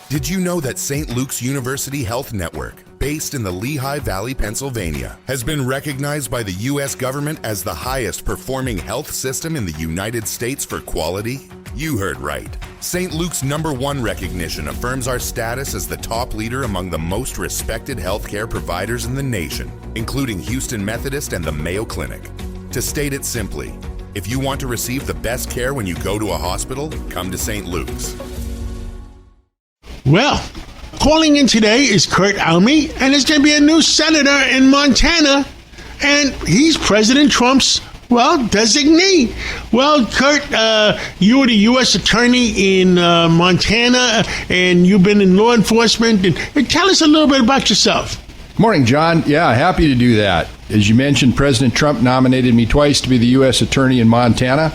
Did you know that St. Luke's University Health Network, based in the Lehigh Valley, Pennsylvania, has been recognized by the U.S. government as the highest performing health system in the United States for quality? You heard right. St. Luke's #1 recognition affirms our status as the top leader among the most respected healthcare providers in the nation, including Houston Methodist and the Mayo Clinic. To state it simply, if you want to receive the best care when you go to a hospital, come to St. Luke's. Well, calling in today is Kurt Alme, and there's going to be a new senator in Montana, and he's President Trump's, designee. Well, Kurt, you were the U.S. attorney in Montana, and you've been in law enforcement, and tell us a little bit about yourself. Morning, John. Yeah, happy to do that. As you mentioned, President Trump nominated me twice to be the U.S. attorney in Montana.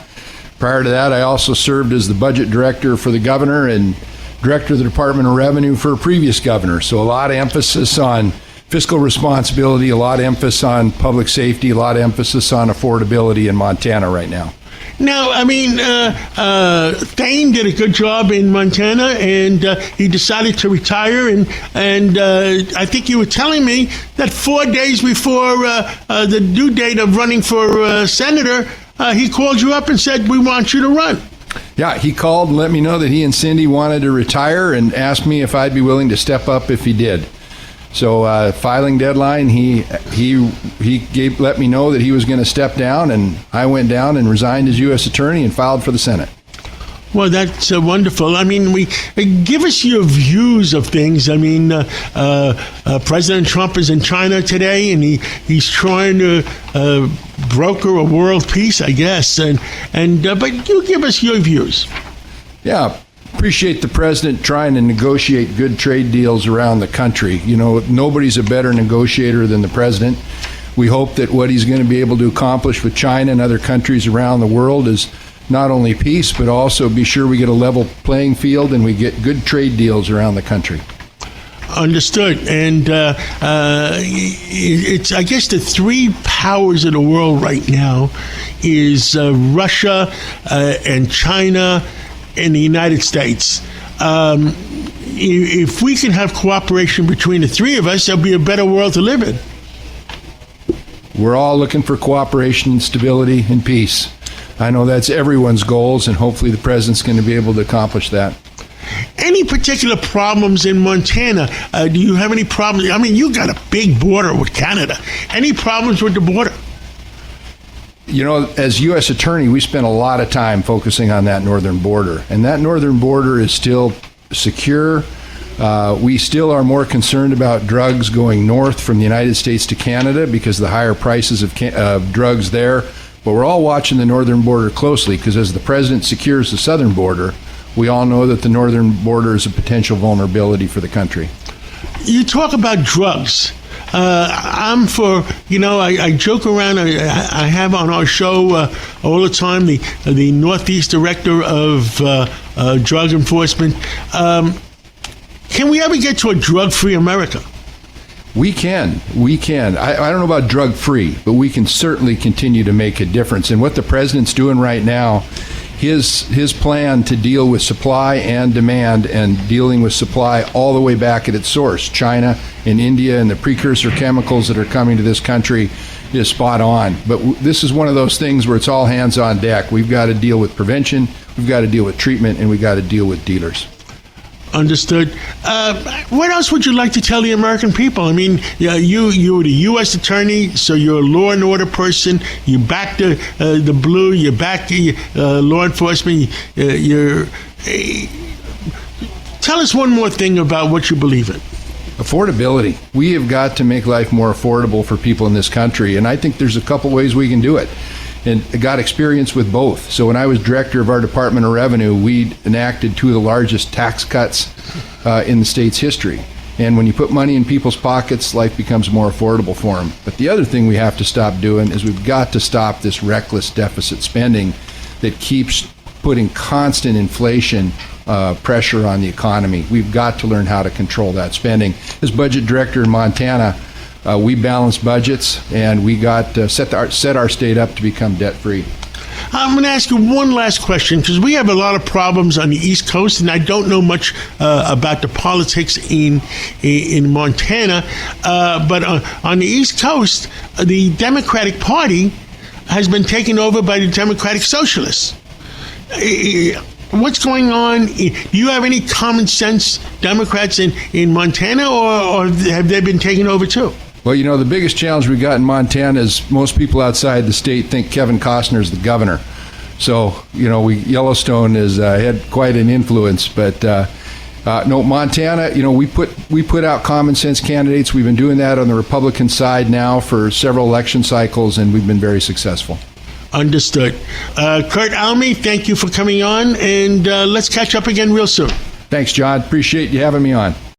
Prior to that, I also served as the budget director for the governor and director of the Department of Revenue for a previous governor. So a lot of emphasis on fiscal responsibility, a lot of emphasis on public safety, a lot of emphasis on affordability in Montana right now. Now, Thane did a good job in Montana, and he decided to retire. And I think you were telling me that 4 days before the due date of running for senator, he called you up and said, "We want you to run." Yeah, he called and let me know that he and Cindy wanted to retire and asked me if I'd be willing to step up if he did. So filing deadline, he let me know that he was going to step down, and I went down and resigned as U.S. attorney and filed for the Senate. Well, that's wonderful. Give us your views of things. President Trump is in China today, and he's trying to broker a world peace, I guess. But you give us your views. Yeah, appreciate the president trying to negotiate good trade deals around the country. You know, nobody's a better negotiator than the president. We hope that what he's going to be able to accomplish with China and other countries around the world is not only peace, but also be sure we get a level playing field and we get good trade deals around the country. Understood. And it's, I guess, the three powers of the world right now is Russia and China and the United States. If we can have cooperation between the three of us, there'll be a better world to live in. We're all looking for cooperation, stability, and peace. I know that's everyone's goals, and hopefully the president's going to be able to accomplish that. Any particular problems in Montana? Do you have any problems? You got a big border with Canada. Any problems with the border? You know, as U.S. attorney, we spent a lot of time focusing on that northern border, and that northern border is still secure. We still are more concerned about drugs going north from the United States to Canada because of the higher prices of drugs there. But we're all watching the northern border closely because as the president secures the southern border, we all know that the northern border is a potential vulnerability for the country. You talk about drugs. I'm for, I joke around. I have on our show all the time the Northeast Director of Drug Enforcement. Can we ever get to a drug-free America? We can. I don't know about drug-free, but we can certainly continue to make a difference. And what the president's doing right now, his plan to deal with supply and demand and dealing with supply all the way back at its source, China and India and the precursor chemicals that are coming to this country, is spot on. But this is one of those things where it's all hands on deck. We've got to deal with prevention, we've got to deal with treatment, and we've got to deal with dealers. Understood. What else would you like to tell the American people? You were the U.S. attorney, so you're a law and order person. You back the blue. You back the law enforcement. Tell us one more thing about what you believe in. Affordability. We have got to make life more affordable for people in this country, and I think there's a couple ways we can do it. And I got experience with both. So when I was director of our Department of Revenue, we enacted two of the largest tax cuts in the state's history. And when you put money in people's pockets, life becomes more affordable for them. But the other thing we have to stop doing is we've got to stop this reckless deficit spending that keeps putting constant inflation pressure on the economy. We've got to learn how to control that spending. As budget director in Montana, we balanced budgets, and we got set our state up to become debt-free. I'm going to ask you one last question, because we have a lot of problems on the East Coast, and I don't know much about the politics in Montana. But on the East Coast, the Democratic Party has been taken over by the Democratic Socialists. What's going on? Do you have any common sense Democrats in Montana, or have they been taken over too? Well, the biggest challenge we got in Montana is most people outside the state think Kevin Costner is the governor. So, Yellowstone has had quite an influence. But no, Montana, we put out common sense candidates. We've been doing that on the Republican side now for several election cycles, and we've been very successful. Understood. Kurt Alme, thank you for coming on, and let's catch up again real soon. Thanks, John. Appreciate you having me on.